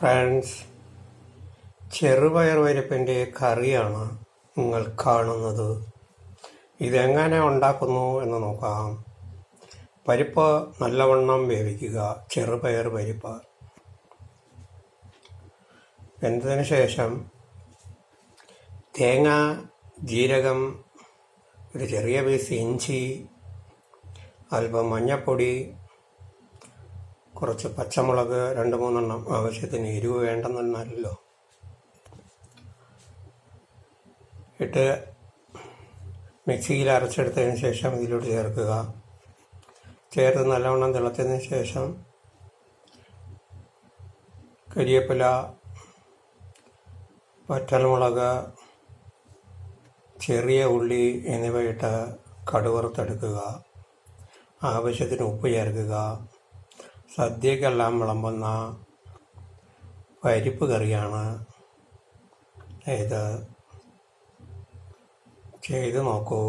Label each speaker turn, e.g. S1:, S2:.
S1: Friends, ചെറുപയർ പരിപ്പിൻ്റെ കറിയാണ് നിങ്ങൾ കാണുന്നത്. ഇതെങ്ങനെ ഉണ്ടാക്കുന്നു എന്ന് നോക്കാം. പരിപ്പ് നല്ലവണ്ണം വേവിക്കുക. ചെറുപയർ പരിപ്പ് വെന്തതിന് ശേഷം തേങ്ങ, ജീരകം, ഒരു ചെറിയ പീസ് ഇഞ്ചി, അല്പം മഞ്ഞൾപ്പൊടി, കുറച്ച് പച്ചമുളക് 2-3 ആവശ്യത്തിന് എരിവ് വേണ്ടെന്നല്ലോ ഇട്ട് മിക്സിയിൽ അരച്ചെടുത്തതിന് ശേഷം ഇതിലോട്ട് ചേർക്കുക. ചേർത്ത് നല്ലവണ്ണം തിളച്ചതിന് ശേഷം കരിവേപ്പില, വറ്റൽമുളക്, ചെറിയ ഉള്ളി എന്നിവ ഇട്ട് കടുവറുത്തെടുക്കുക. ആവശ്യത്തിന് ഉപ്പ് ചേർക്കുക. സദ്യക്കെല്ലാം വിളമ്പുന്ന പരിപ്പ് കറിയാണ് ഇത്. ചെയ്ത് നോക്കൂ.